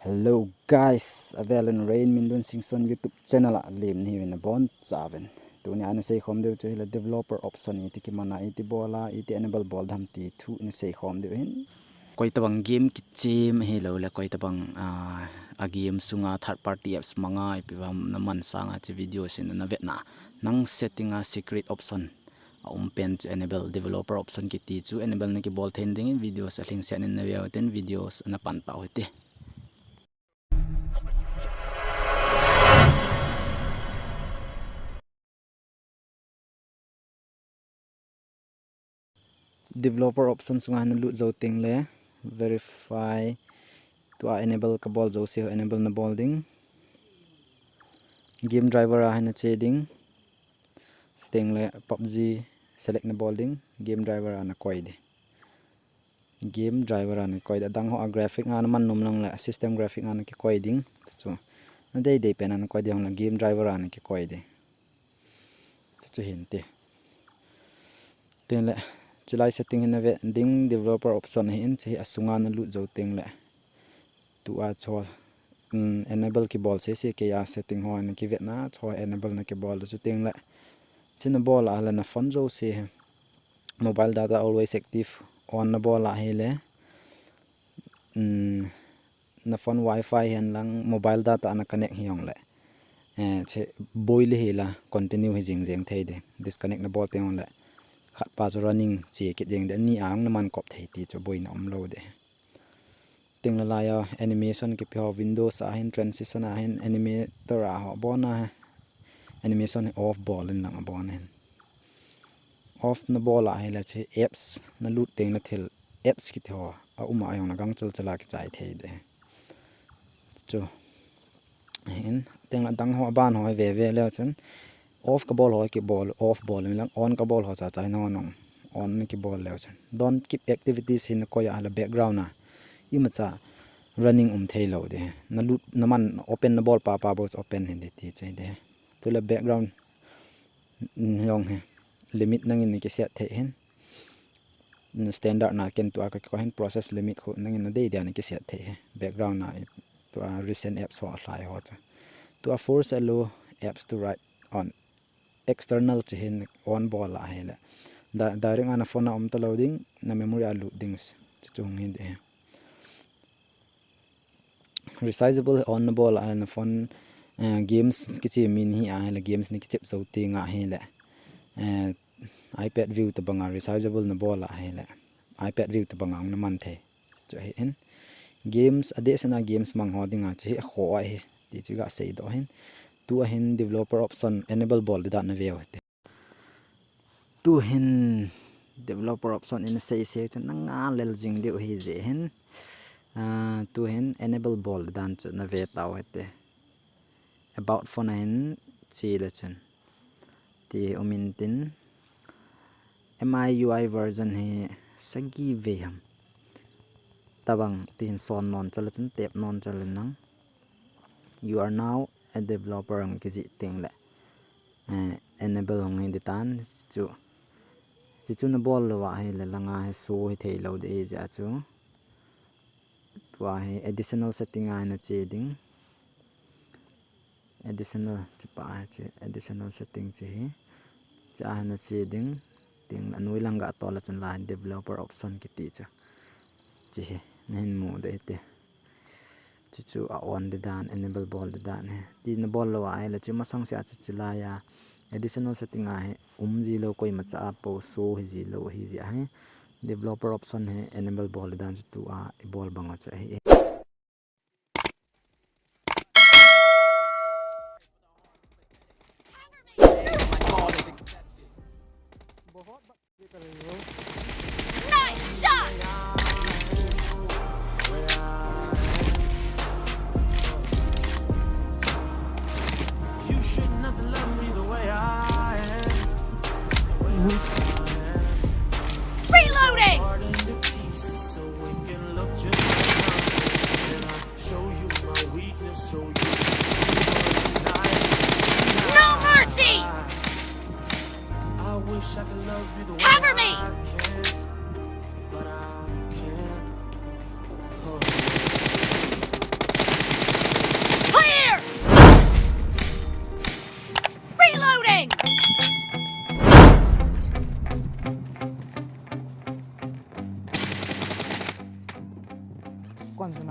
Hello guys, available rain Minlun Singson YouTube channel lim ni win bon chaven. Tu ni ana sei khom deu chila developer option iti ki mana iti bola iti enable bol dham ti thu ni sei khom deu hin. Koi tabang game ki chim he lo la koi tabang a game sunga third party apps manga ipibam naman sanga chi video sin na vetna nang setting a secret option pen to enable developer option ki ti chu enable na ki bol then ding videos a thing sen na view ten videos na pan pa hote. Developer option sunga na lut zo ting le verify to enable ka ball zo se enable na ball ding game driver a na che ding sting le PUBG select na ball ding game driver a na koi de game driver a na koi da dang ho a graphic nga man num lang le system graphic nga na ki koi ding chu na dei dei pen na koi de hong game driver a na ki koi de chu hin te ten le July setting in a ding developer option hin che asunga na lut zo ting le tu a cho enable ki ball se ke ya setting ho na ki vet na cho enable na ki ball chu ting le chin ball ala na phone zo se mobile data always active on na ball a hele na phone wifi hen lang mobile data na connect hiong le che boil hela continue hi jing jeng thei de disconnect na ball te on le khat pa zo running che ke jeng de ni ang na man kop thei ti cho boi na om lo de ting la ya animation ke pho windows a hin transition a hin animator a ho bona animation off ball in lang bon hen off na ball a hela che apps na lut teng na thil apps ki tho a uma ayong na gang chal chala ki chai thei de cho hin teng la dang ho ban ho ve ve le chen off ka ball ho ki ball off ball lang on ka ball ho cha chai no no on ki ball le chen don't keep activities in ko ya la background na ima cha running thei lo de na lut na man open na ball pa bo open hin de ti chai de to la background yong he limit nang in ki set the hin standard na ken to ka ko hin process limit ko nang in de dia ni ki set the he background na to recent apps ho hlai ho cha to force allow apps to write on external chihin on ball a hele direct ana phone om to loading na memory a loading chung hin de resizable on the ball and phone games kichi min hi a hele games ni kichep so te nga hele ipad view to banga resizable na ball a hele ipad view to banga na man the cho hin games additional games mang hoding a chi kho a he ti chi ga sei do hin tu hin developer option enable ball da na view tu hin developer option in say chen nga lel jing de hi je hin tu hin enable ball dan ch na ve taw hete about phone hin chi le chen ti omin tin MIUI version he sagi ve ham tabang tin son non chal chen tep non chal nang you are now a developer ang kizi ting le enable hong in tan chu na ball lo wa he le langa he so he thei lo de ja chu wa he additional setting a na che ding additional chipa che additional setting che hi cha na che ding ting anui langa to la chun la developer option ki ti cha chi nen mu de te chu a on de dan enable ball de dan he ti na ball lo ai la chi masang se a chu chila ya additional setting a he ji lo koi ma cha po so ji lo hi ji he developer option he enable ball de dan chu a ball bang cha he Nice shot! You shouldn't have to love me the way I am. Reloading!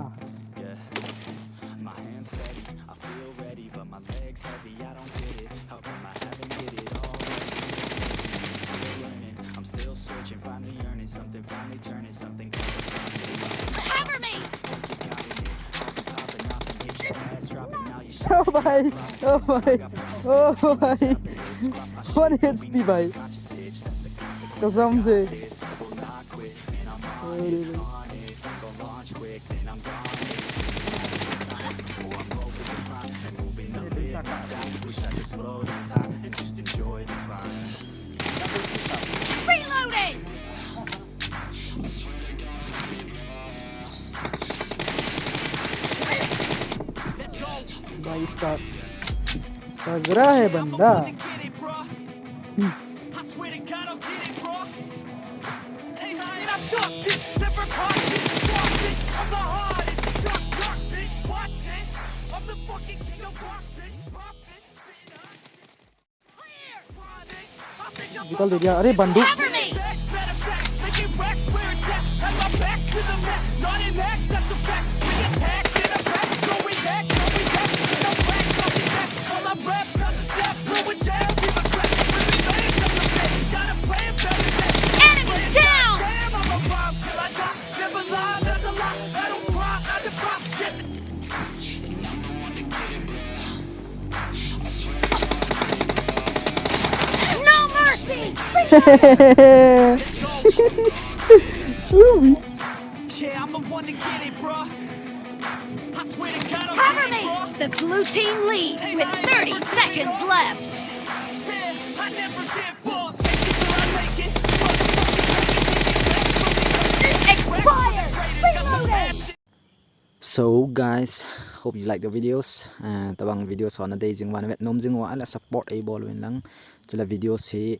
Yeah, my hands steady, I feel ready, but my legs heavy, I don't get it. How come I haven't hit it already? Still learning, I'm still searching, finally earning something, finally turning something. Cover me! Oh भाई oh भाई oh भाई 1 HP भाई कसम से Reloading! भाई साहब लग रहा है बंदा निकल दे दिया अरे बंदूक Cover me! Enemy down! No mercy! Yeah, I'm the one to get it, bro. I swear to God, I'll Cover get it, bro. me! The blue team leads with 30 seconds left. I never give up. Take it till I make it. Expired! Reloading! So guys, hope you like the videos. Tabang videos on a day jing wan vet nom jing wa ala support a ball win lang. Chula videos hi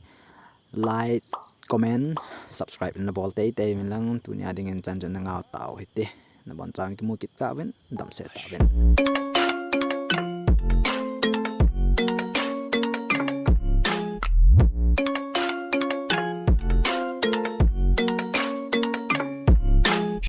like, comment, subscribe in the ball tay tay win lang tu nya ding en chan chan nga tao hite. Na bon chang ki mu kit ka wen dam se ta wen.